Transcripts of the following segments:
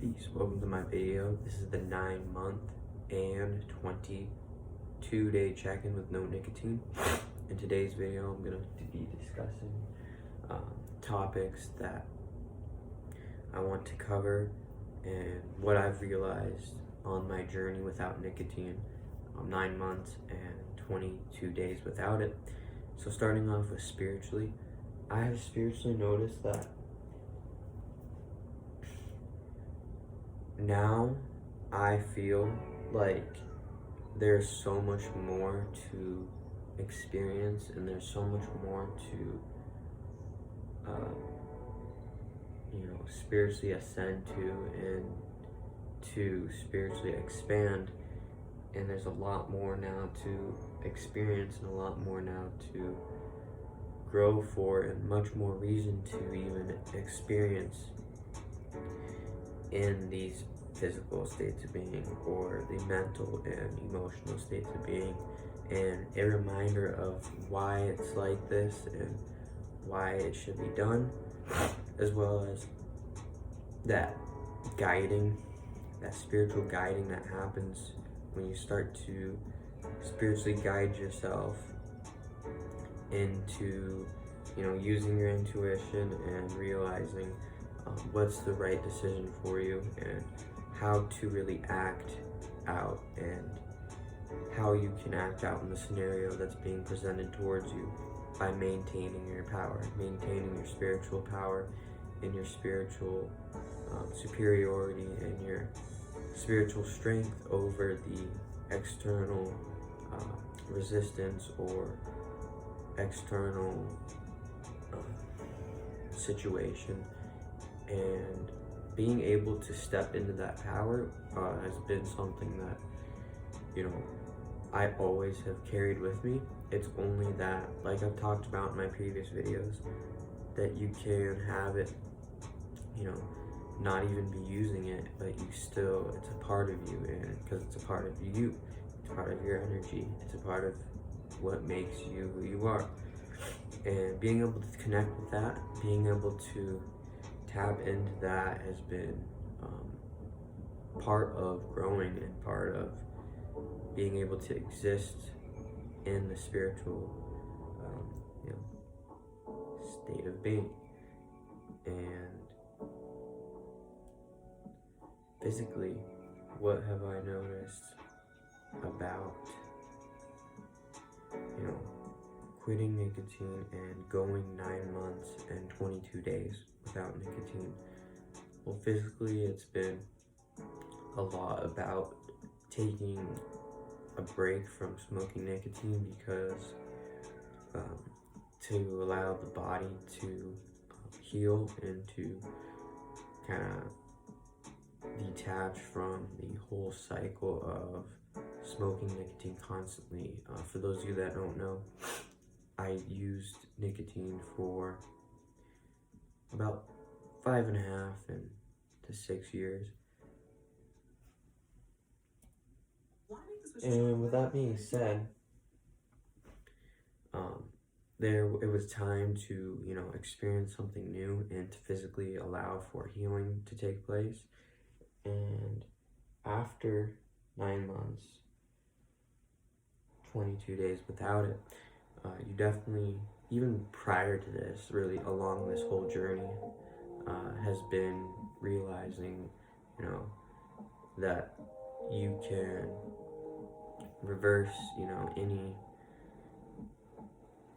Peace, welcome to my video. This is the 9-month and 22-day check-in with no nicotine. In today's video, I'm going to be discussing topics that I want to cover and what I've realized on my journey without nicotine. 9 months and 22 days without it. So starting off with spiritually, I have spiritually noticed that now I feel like there's so much more to experience and there's so much more to spiritually ascend to and to spiritually expand, and there's a lot more now to experience and a lot more now to grow for, and much more reason to even experience in these physical states of being or the mental and emotional states of being, and a reminder of why it's like this and why it should be done, as well as that guiding, that spiritual guiding that happens when you start to spiritually guide yourself into using your intuition and realizing what's the right decision for you and how to really act out and how you can act out in the scenario that's being presented towards you by maintaining your power, maintaining your spiritual power and your spiritual superiority and your spiritual strength over the external resistance or external situation. And being able to step into that power has been something that I always have carried with me. It's only that, like I've talked about in my previous videos, that you can have it not even be using it, but it's a part of you, and because it's a part of you, it's part of your energy, it's a part of what makes you who you are. And being able to connect with that, being able to tap into that has been part of growing and part of being able to exist in the spiritual state of being. And physically, what have I noticed about quitting nicotine and going 9 months and 22 days without nicotine? Well, physically, it's been a lot about taking a break from smoking nicotine, because to allow the body to heal and to kind of detach from the whole cycle of smoking nicotine constantly. For those of you that don't know, I used nicotine for about 5.5 to 6 years. And with that being said, it was time to experience something new and to physically allow for healing to take place. And after 9 months, 22 days without it, you definitely, even prior to this, really along this whole journey, has been realizing, that you can reverse, any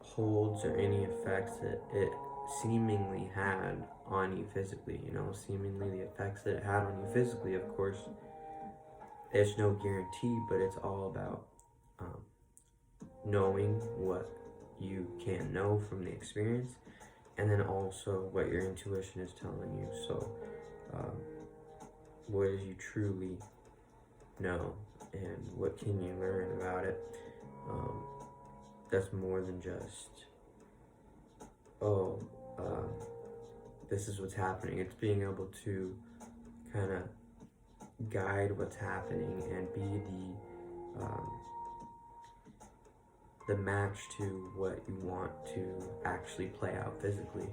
holds or any effects that it seemingly had on you physically. Seemingly the effects that it had on you physically, of course, there's no guarantee, but it's all about knowing what you can know from the experience, and then also what your intuition is telling you. So what do you truly know, and what can you learn about it? That's more than just, this is what's happening. It's being able to kind of guide what's happening and be the match to what you want to actually play out physically.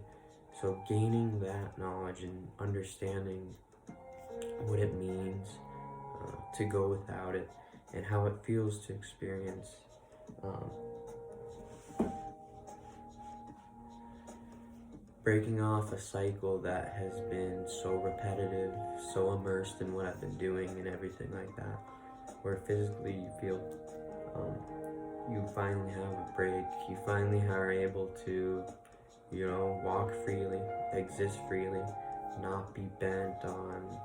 So gaining that knowledge and understanding what it means to go without it, and how it feels to experience breaking off a cycle that has been so repetitive, so immersed in what I've been doing and everything like that, where physically you feel you finally have a break, you finally are able to, walk freely, exist freely, not be bent on,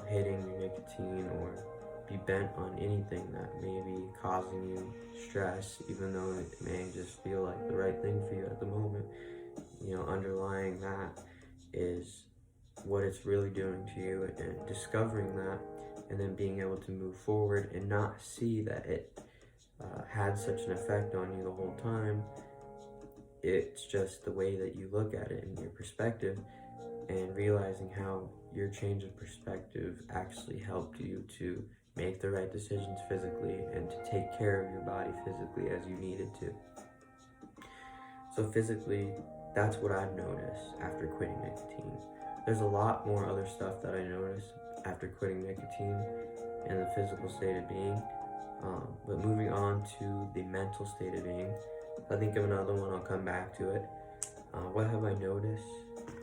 hitting your nicotine, or be bent on anything that may be causing you stress, even though it may just feel like the right thing for you at the moment. Underlying that is what it's really doing to you, and discovering that, and then being able to move forward and not see that it had such an effect on you the whole time. It's just the way that you look at it and your perspective, and realizing how your change of perspective actually helped you to make the right decisions physically and to take care of your body physically as you needed to. So physically, that's what I've noticed after quitting nicotine. There's a lot more other stuff that I noticed after quitting nicotine and the physical state of being. But moving on to the mental state of being, if I think of another one, I'll come back to it. What have I noticed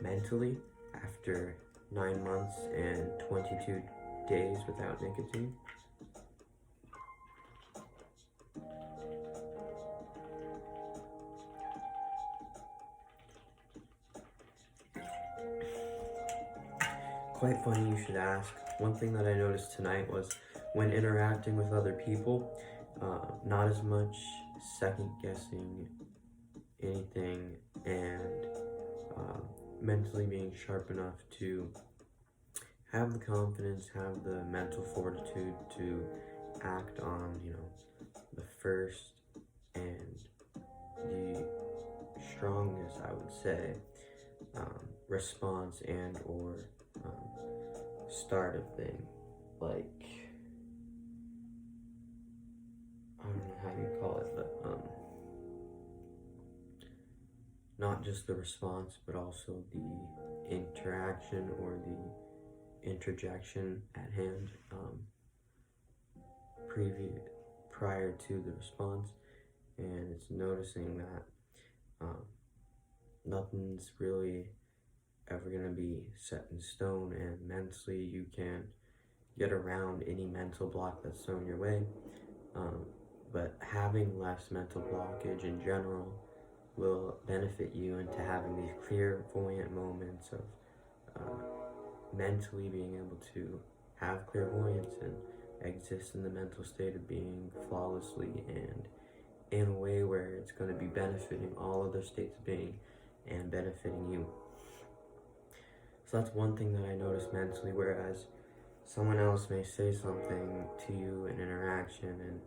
mentally after 9 months and 22 days without nicotine? Quite funny you should ask. One thing that I noticed tonight was when interacting with other people, not as much second guessing anything, and mentally being sharp enough to have the confidence, have the mental fortitude to act on, the first and the strongest, I would say, response and or start of thing. Like, I don't know how you call it, but not just the response, but also the interaction or the interjection at hand prior to the response. And it's noticing that nothing's really ever going to be set in stone, and mentally you can get around any mental block that's thrown your way, but having less mental blockage in general will benefit you into having these clairvoyant moments of mentally being able to have clairvoyance and exist in the mental state of being flawlessly and in a way where it's going to be benefiting all other states of being and benefiting you. So that's one thing that I noticed mentally, whereas someone else may say something to you in interaction and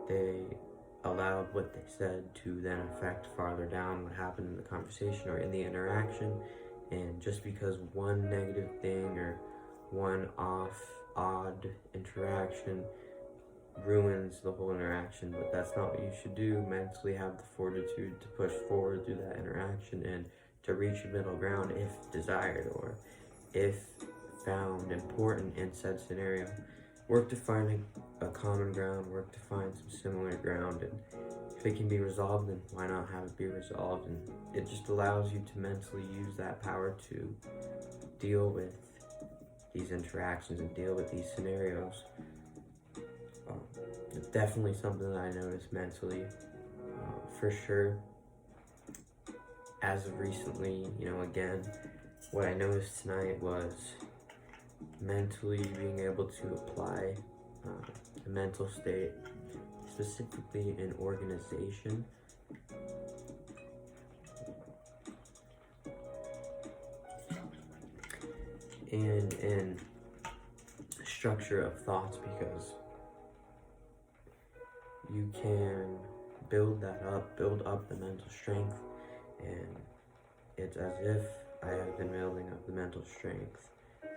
they allowed what they said to then affect farther down what happened in the conversation or in the interaction, and just because one negative thing or one odd interaction ruins the whole interaction. But that's not what you should do. Mentally have the fortitude to push forward through that interaction and to reach a middle ground if desired, or if found important in said scenario. Work to find a common ground, work to find some similar ground, and if it can be resolved, then why not have it be resolved? And it just allows you to mentally use that power to deal with these interactions and deal with these scenarios. It's definitely something that I noticed mentally, for sure. As of recently, again, what I noticed tonight was mentally being able to apply the mental state, specifically in organization, and in structure of thoughts, because you can build up the mental strength, and it's as if I have been building up the mental strength,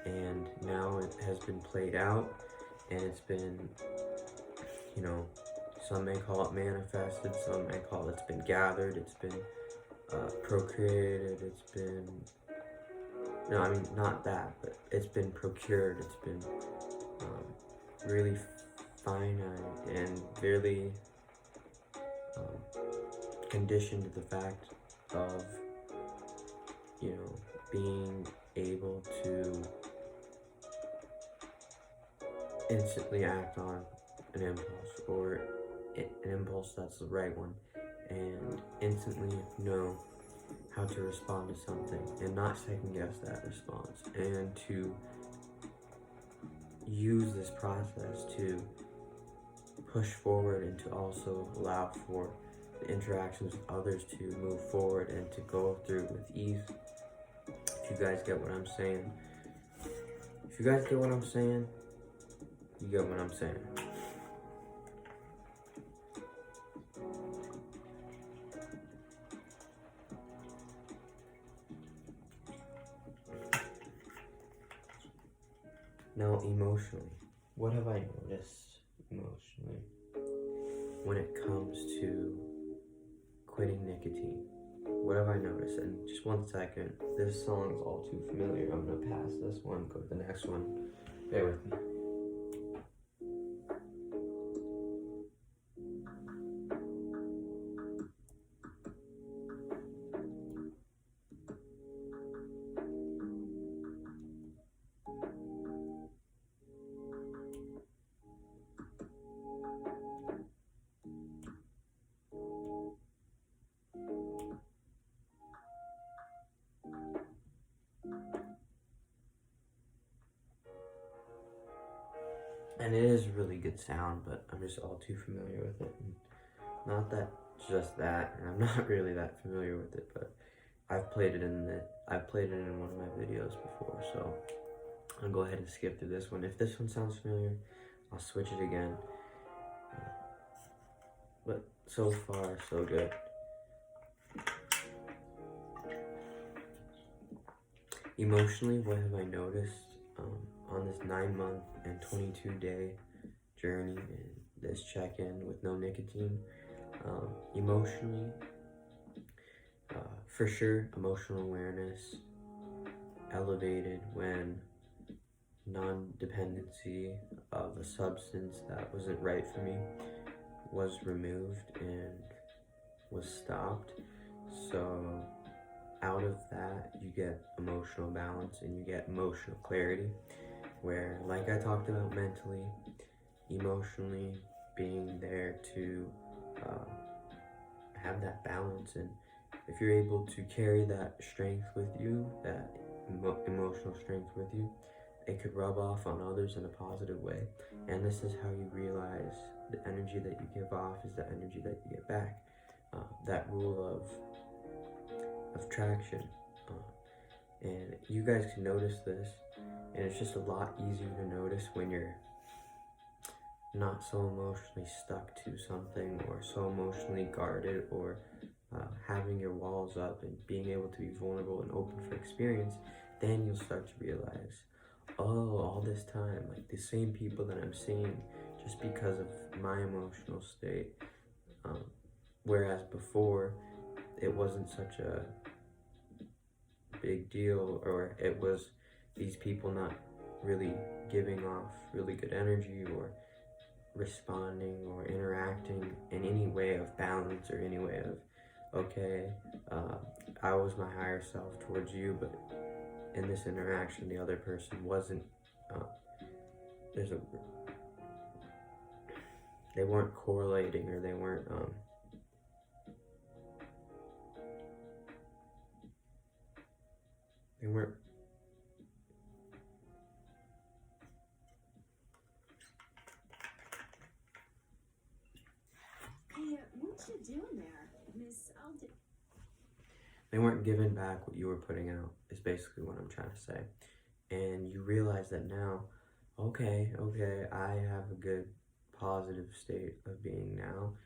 and now it has been played out, and it's been, some may call it manifested, some may call it's been gathered, it's been procreated, it's been, no, I mean, not that, but it's been procured, it's been really finite and really conditioned to the fact of, being able to instantly act on an impulse, or an impulse that's the right one, and instantly know how to respond to something and not second guess that response, and to use this process to push forward and to also allow for the interactions with others to move forward and to go through with ease. If you guys get what I'm saying, you get what I'm saying. Now, emotionally, what have I noticed emotionally when it comes to quitting nicotine? What have I noticed? And just 1 second, this song is all too familiar. I'm gonna pass this one, go to the next one. Bear with me. And it is a really good sound, but I'm just all too familiar with it. And not that just that, and I'm not really that familiar with it, but I've played it in one of my videos before, so I'll go ahead and skip through this one. If this one sounds familiar, I'll switch it again. But so far, so good. Emotionally, what have I noticed on this 9-month and 22-day journey and this check-in with no nicotine? Emotionally, for sure, emotional awareness elevated when non-dependency of a substance that wasn't right for me was removed and was stopped. So out of that, you get emotional balance and you get emotional clarity, where, like I talked about mentally, emotionally, being there to have that balance. And if you're able to carry that strength with you, that emotional strength with you, it could rub off on others in a positive way. And this is how you realize the energy that you give off is the energy that you get back. That rule of traction. And you guys can notice this, and it's just a lot easier to notice when you're not so emotionally stuck to something, or so emotionally guarded, or having your walls up and being able to be vulnerable and open for experience. Then you'll start to realize, oh, all this time, like the same people that I'm seeing just because of my emotional state, whereas before it wasn't such a big deal, or it was these people not really giving off really good energy or responding or interacting in any way of balance, or any way of, okay, I was my higher self towards you, but in this interaction the other person wasn't, they weren't correlating, or they weren't Hey, what you doing there, Miss Alden? They weren't giving back what you were putting out, is basically what I'm trying to say. And you realize that now, okay, I have a good positive state of being now,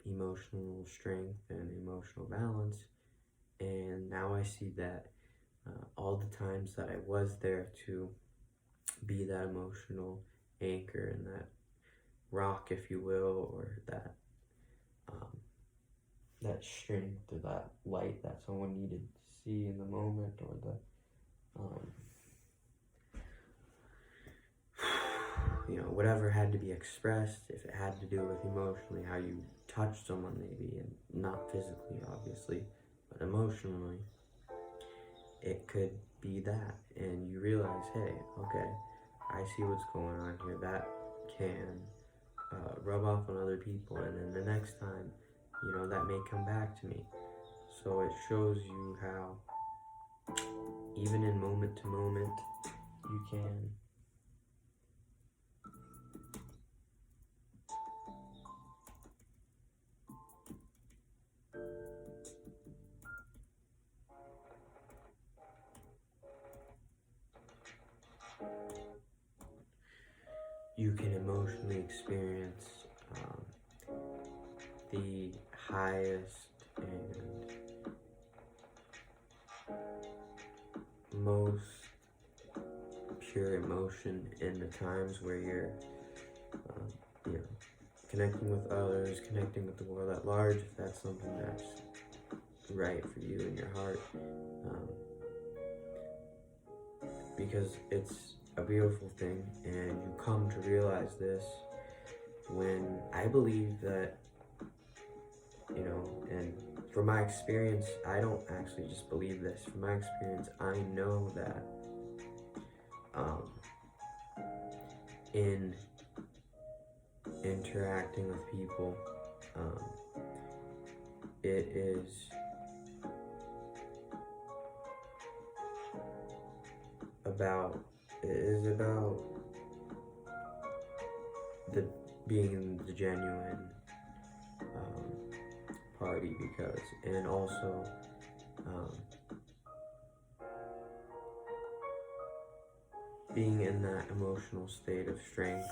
emotional strength and emotional balance. And now I see that all the times that I was there to be that emotional anchor and that rock, if you will, or that strength, or that light that someone needed to see in the moment, or whatever had to be expressed, if it had to do with emotionally, how you touched someone maybe, and not physically, obviously, but emotionally, it could be that. And you realize, hey, okay, I see what's going on here. That can rub off on other people, and then the next time, that may come back to me. So it shows you how, even in moment to moment, you can emotionally experience the highest and most pure emotion in the times where you're, connecting with others, connecting with the world at large, if that's something that's right for you in your heart. Because it's a beautiful thing, and you come to realize this when I believe that, and from my experience, I don't actually just believe this. From my experience, I know that in interacting with people, it is about the being the genuine party, because, and also being in that emotional state of strength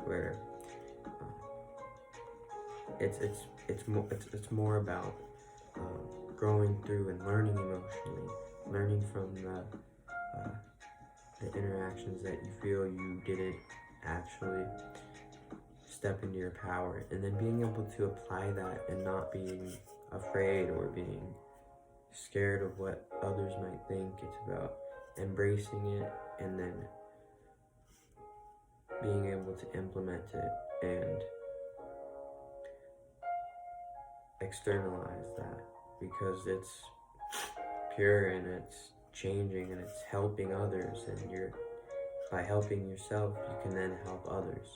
where it's more about growing through and learning emotionally, learning from the interactions that you feel you didn't actually step into your power, and then being able to apply that and not being afraid or being scared of what others might think. It's about embracing it and then being able to implement it and externalize that, because it's pure and it's changing and it's helping others, and by helping yourself, you can then help others.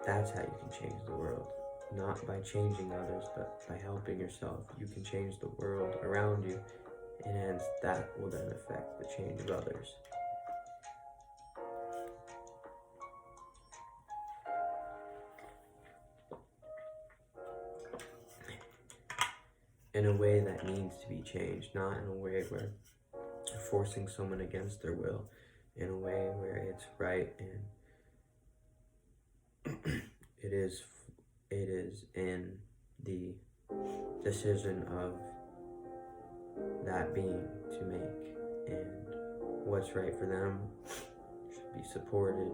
That's how you can change the world. Not by changing others, but by helping yourself. You can change the world around you, and hence that will then affect the change of others. In a way that needs to be changed, not in a way where you're forcing someone against their will, in a way where it's right and it is in the decision of that being to make, and what's right for them should be supported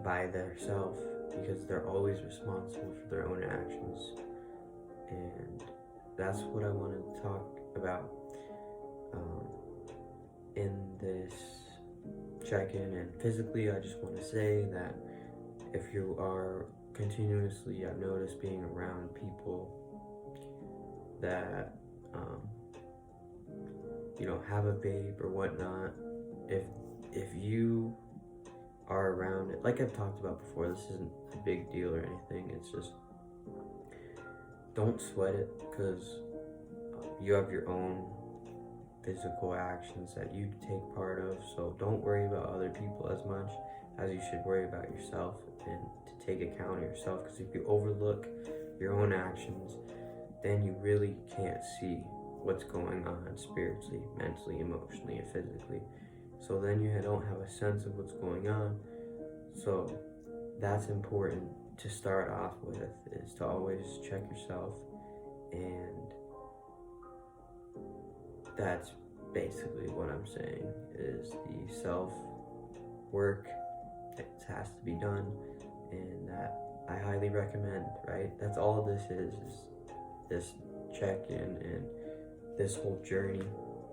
by their self, because they're always responsible for their own actions. And that's what I wanted to talk about in this check-in. And physically, I just want to say that if you are continuously, I've noticed, being around people that have a vape or whatnot, if you are around it, like I've talked about before, this isn't a big deal or anything, it's just don't sweat it, because you have your own physical actions that you take part of. So don't worry about other people as much as you should worry about yourself, and to take account of yourself, because if you overlook your own actions, then you really can't see what's going on spiritually, mentally, emotionally, and physically. So then you don't have a sense of what's going on. So that's important to start off with, is to always check yourself. And that's basically what I'm saying, is the self work that has to be done, and that I highly recommend, right? That's all this is this check-in, and this whole journey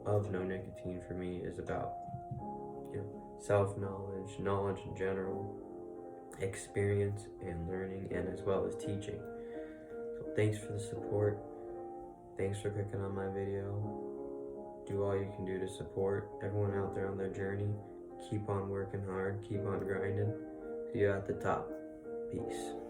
of no nicotine for me is about self-knowledge, knowledge in general, experience and learning, and as well as teaching. So thanks for the support. Thanks for clicking on my video. Do all you can do to support everyone out there on their journey. Keep on working hard, keep on grinding. See you at the top. Peace.